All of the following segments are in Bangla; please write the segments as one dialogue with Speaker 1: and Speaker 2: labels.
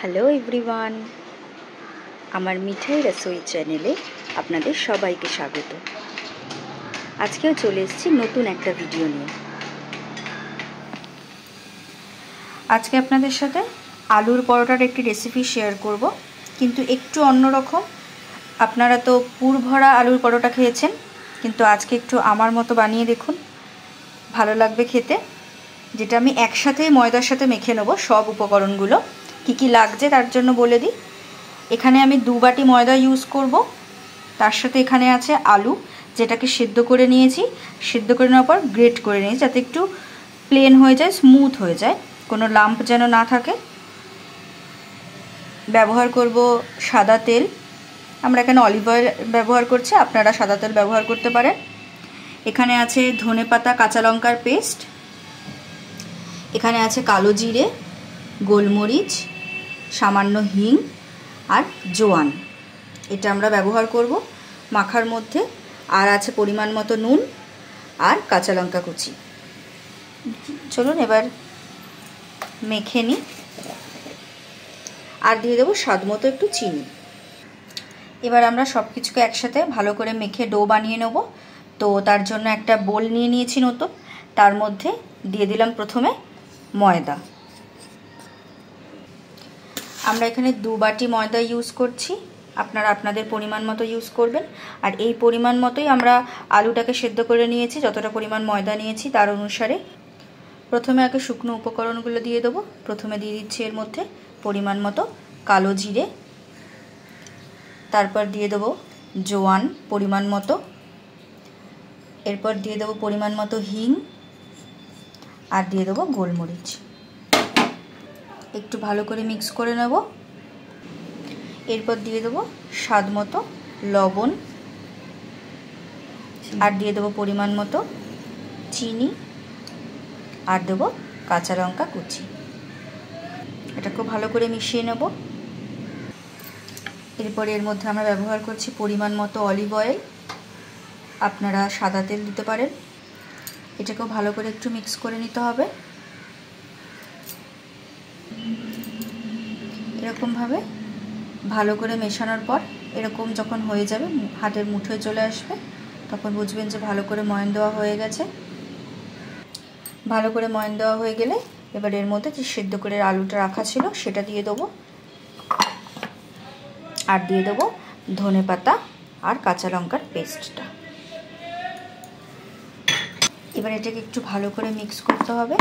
Speaker 1: হ্যালো এভরিওয়ান, আমার মিঠাই রসোই চ্যানেলে আপনাদের সবাইকে স্বাগত। আজকেও চলে এসেছি নতুন একটা ভিডিও নিয়ে। আজকে আপনাদের সাথে আলুর পরোটার একটি রেসিপি শেয়ার করব, কিন্তু একটু অন্যরকম। আপনারা তো পুর ভরা আলুর পরোটা খেয়েছেন, কিন্তু আজকে একটু আমার মতো বানিয়ে দেখুন, ভালো লাগবে খেতে। যেটা আমি একসাথেই ময়দার সাথে মেখে নেব। সব উপকরণগুলো কি কি লাগছে তার জন্য বলে দিই। এখানে আমি 2 বাটি ময়দা ইউজ করব। তার সাথে এখানে আছে আলু, যেটাকে সিদ্ধ করে নিয়েছি। সিদ্ধ করে নেওয়ার পর গ্রেট করে নিয়েছি, যাতে একটু প্লেন হয়ে যায়, স্মুথ হয়ে যায়, কোনো লাম্প যেন না থাকে। ব্যবহার করব সাদা তেল। আমরা এখানে অলিভ অয়েল ব্যবহার করছি, আপনারা সাদা তেল ব্যবহার করতে পারেন। এখানে আছে ধনেপাতা, কাঁচা লঙ্কার পেস্ট। এখানে আছে কালো জিরে, গোলমরিচ, সামান্য হিং আর জোয়ান। এটা আমরা ব্যবহার করব মাখার মধ্যে। আর আছে পরিমাণ মতো নুন আর কাঁচা লঙ্কা কুচি। চলুন এবার মেখে নিই। আর দিয়ে দেবো স্বাদ মতো একটু চিনি। এবার আমরা সব কিছুকে একসাথে ভালো করে মেখে ডো বানিয়ে নেব। তো তার জন্য একটা বোল নিয়ে নিয়েছি নতুন। তার মধ্যে দিয়ে দিলাম প্রথমে ময়দা। আমরা এখানে 2 বাটি ময়দা ইউজ করছি, আপনারা আপনাদের পরিমাণ মতো ইউজ করবেন। আর এই পরিমাণ মতোই আমরা আলুটাকে সেদ্ধ করে নিয়েছি, যতটা পরিমাণ ময়দা নিয়েছি তার অনুসারে। প্রথমে আগে শুকনো উপকরণগুলো দিয়ে দেবো। প্রথমে দিয়ে দিচ্ছি এর মধ্যে পরিমাণ মতো কালো জিরে, তারপর দিয়ে দেবো জোয়ান পরিমাণ মতো, এরপর দিয়ে দেবো পরিমাণ মতো হিং, আর দিয়ে দেবো গোলমরিচ। একটু ভালো করে মিক্স করে নেব। এরপর দিয়ে দেবো স্বাদ মতো লবণ, আর দিয়ে দেবো পরিমাণ মতো চিনি, আর দেবো কাঁচা লঙ্কা কুচি। এটা খুব ভালো করে মিশিয়ে নেব। এরপর এর মধ্যে আমরা ব্যবহার করছি পরিমাণ মতো অলিভ অয়েল, আপনারা সাদা তেল দিতে পারেন। এটাকেও ভালো করে একটু মিক্স করে নিতে হবে। এরকমভাবে ভালো করে মেশানোর পর এরকম যখন হয়ে যাবে, হাতের মুঠোয় চলে আসবে, তখন বুঝবেন যে ভালো করে ময়ান দেওয়া হয়ে গেছে। ভালো করে ময়ান দেওয়া হয়ে গেলে এবার এর মধ্যে যে সিদ্ধ করে আলুটা রাখা ছিল সেটা দিয়ে দেবো, আর দিয়ে দেবো ধনেপাতা আর কাঁচা লঙ্কার পেস্টটা। এবার এটাকে একটু ভালো করে মিক্স করতে হবে।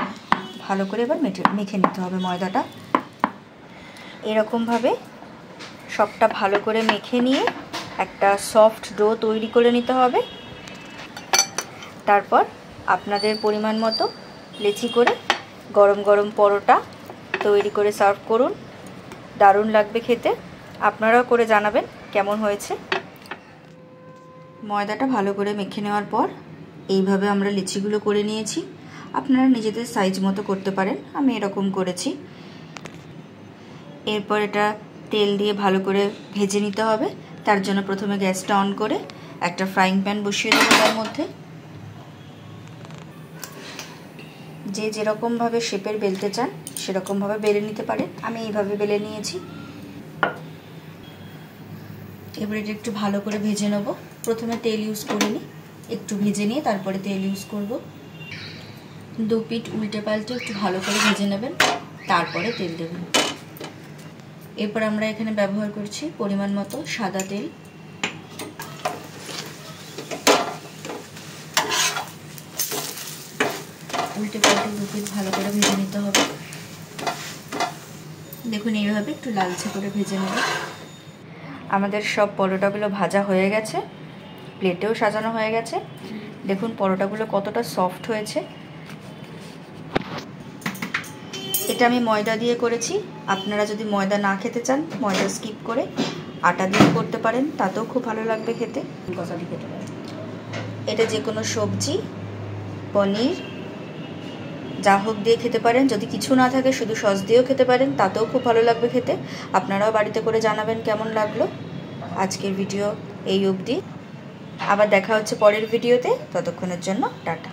Speaker 1: ভালো করে এবার মেখে নিতে হবে ময়দাটা। এরকমভাবে সবটা ভালো করে মেখে নিয়ে একটা সফট ডো তৈরি করে নিতে হবে। তারপর আপনাদের পরিমাণ মতো লেচি করে গরম গরম পরোটা তৈরি করে সার্ভ করুন। দারুণ লাগবে খেতে। আপনারাও করে জানাবেন কেমন হয়েছে। ময়দাটা ভালো করে মেখে নেওয়ার পর এইভাবে আমরা লিচিগুলো করে নিয়েছি। আপনারা নিজেদের সাইজ মতো করতে পারেন, আমি এরকম করেছি। এরপর এটা তেল দিয়ে ভালো করে ভেজে নিতে হবে। তার জন্য প্রথমে গ্যাসটা অন করে একটা ফ্রাইং প্যান বসিয়ে দেবো। তার মধ্যে যে যেরকমভাবে শেপের বেলতে চান সেরকমভাবে বেলে নিতে পারেন। আমি এইভাবে বেলে নিয়েছি। এবার এটা একটু ভালো করে ভেজে নেব। প্রথমে তেল ইউজ করে নিই, একটু ভেজে নিয়ে তারপরে তেল ইউজ করব। 2 পিঠ উল্টে পাল্টে একটু ভালো করে ভেজে নেবেন, তারপরে তেল দেবেন। এরপর আমরা এখানে ব্যবহার করছি পরিমাণ মতো সাদা তেল। উল্টে পাল্টে 2 পিঠ ভালো করে ভেজে নিতে হবে। দেখুন এইভাবে একটু লালচে করে ভেজে নেব। আমাদের সব পরোটাগুলো ভাজা হয়ে গেছে, প্লেটেও সাজানো হয়ে গেছে। দেখুন পরোটাগুলো কতটা সফট হয়েছে। এটা আমি ময়দা দিয়ে করেছি। আপনারা যদি ময়দা না খেতে চান, ময়দা স্কিপ করে আটা দিয়ে করতে পারেন, তাতেও খুব ভালো লাগবে খেতে। এটা যে কোনো সবজি, পনির, যা হোক দিয়ে খেতে পারেন। যদি কিছু না থাকে শুধু সস দিয়েও খেতে পারেন, তাতেও খুব ভালো লাগবে খেতে। আপনারাও বাড়িতে করে জানাবেন কেমন লাগলো। আজকের ভিডিও এই অবধি। আবার দেখা হচ্ছে পরের ভিডিওতে। ততক্ষণের জন্য টাটা।